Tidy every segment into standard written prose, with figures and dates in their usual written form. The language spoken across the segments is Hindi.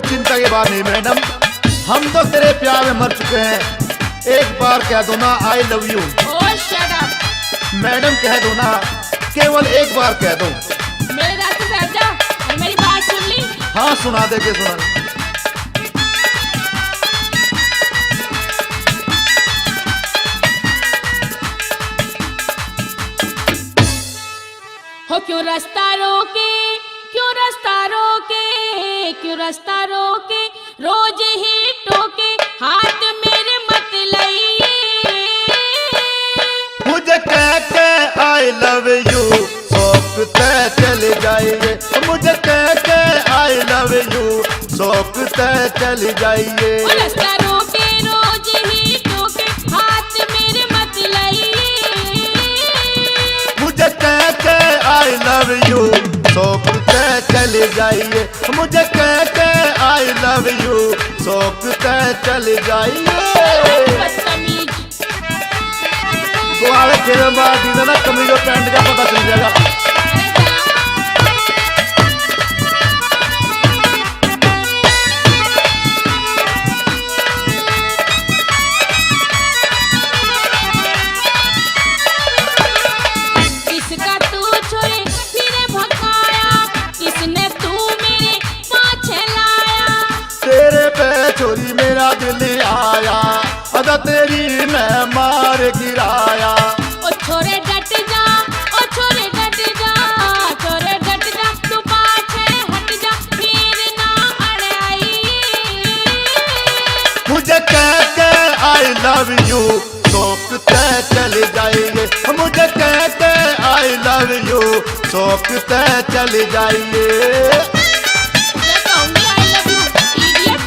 चिंता की बात नहीं मैडम, हम तो तेरे प्यार में मर चुके हैं। एक बार कह दो ना I love you. Oh shut up. Madam कह दो ना, केवल एक बार कह दो। मेरे रास्ते से हट जा और मेरी बात सुन ली। हाँ सुना दे के सुना। हो क्यों रास्ता रोके, क्यों रास्ता रोके, क्यों रास्ता रोके, रोज ही टोके, हाथ मेरे मत लाइए। मुझे कह के आई लव यू सोचते चले जाइए, मुझे कह के आई लव यू सोचते चले जाइए। ओ रास्ता रोके रोज ही टोके, हाथ मेरे मत लाइए। मुझे कह के आई लव यू सोचते चले जाइए, मुझे कह के आई लव यू सोचते चले जाइए। बदतमीज। तो आगे खेल बार ना कमीज और पैंट का पता चल जाएगा। किसका तू छोड़े फिरे भगाया, किसने तू मेरे पाछे लाया। तेरे पे छोरी मेरा दिल आया, अदा तेरी मैं मार गिराया। ओ छोरे डट जा, ओ छोरे डट जा, छोरे डट जा, तू पाछे हट जा, फिर ना अड़ आई। मुझे कह के आई लव यू सोचते चले जाइए, मुझे कह के आई लव यू सोचते चले जाइए। मैं कहूंगी I love you, idiot।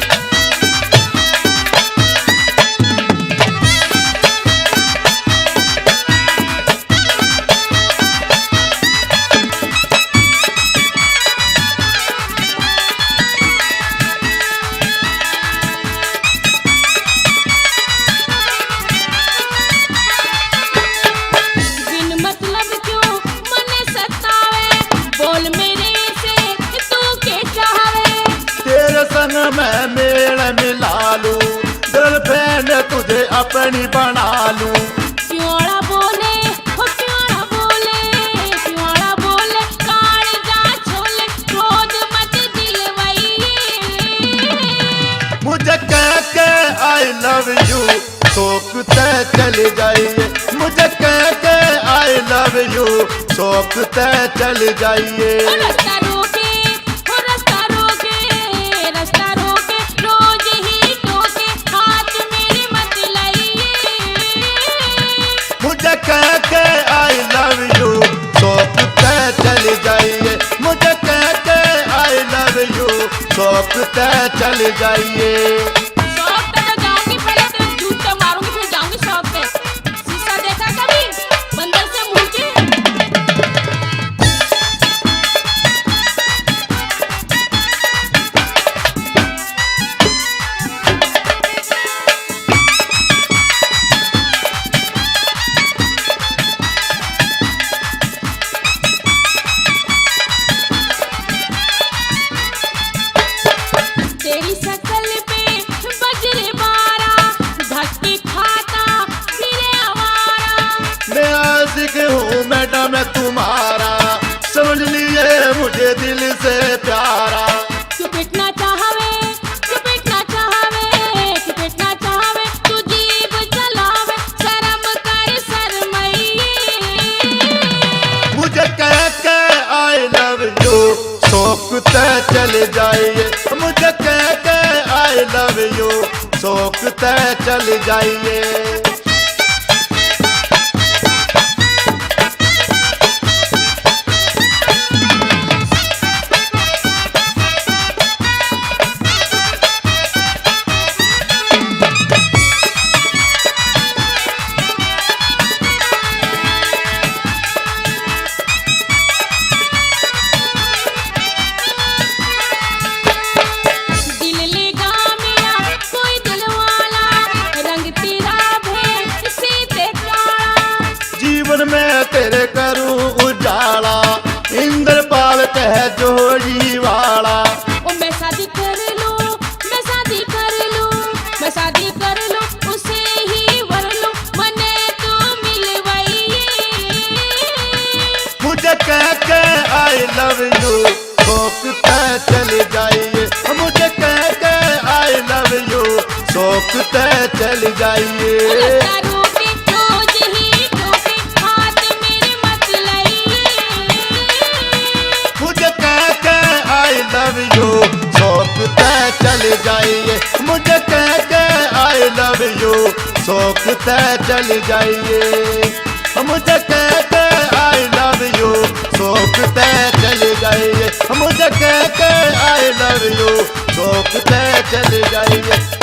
बिन मतलब क्यों मने सतावे, बोल मेरे से तू के चाहवे। तेरे संग मैं मेल मिला लूं, गर्लफ्रेंड तुझे अपनी बना लूं। क्योंड़ा बोले, हो क्योंड़ा बोले, क्योंड़ा बोले, कालजा छोले, क्रोध मत दिलवाइए। मुझे कह के आई लव यू सोचते चले जाइए, मुझे कह के आई लव यू सोचते चले जाइए। ओ रास्ता रोके, हो रास्ता रोके, रास्ता रोके, रोज ही टोके, हाथ मेरे मत लाइए। मुझे कह के आई लव यू सोचते चले जाइए, मुझे कह के आई लव यू सोचते चले जाइए। शॉप पे तो जाऊंगी, पहले तो जूते मारूंगी, फिर जाऊंगी शॉप पे। शीशा देखा कभी बंदर से मुंह के। तेरी शकल पे बजरे बारा, धक्के खाता फिरे आवारा। मैं आशिक हूँ मैडम मैं तुम्हारा, समझ लिए मुझे दिल से प्यारा। क्यों पिटना चाहवे, क्यों पिटना चाहवे, क्यों पिटना चाहवे, तू जीभ चलावे, शर्म कर शर्मइए। मुझे कह के आई लव यू सोचते चले जाइए, मुझे कह के आई लव यू सोचते चले जाइए। दिल लेगा मेरा कोई दिल वाला, रंग तेरा भेद लव यू सोचते चले जाइए, मुझे कह के आई लव यू सोचते चले जाइए। रास्ता रोके रोज ही टोके हाथ मेरे मत लाइए। मुझे कह के आई लव यू सोचते चले जाइए, मुझे कह के आई लव यू सोचते चले जाइए, मुझे कह के आई लव यू सोचते चले जाइए, मुझे कह के आई लव यू सोचते चले जाइए।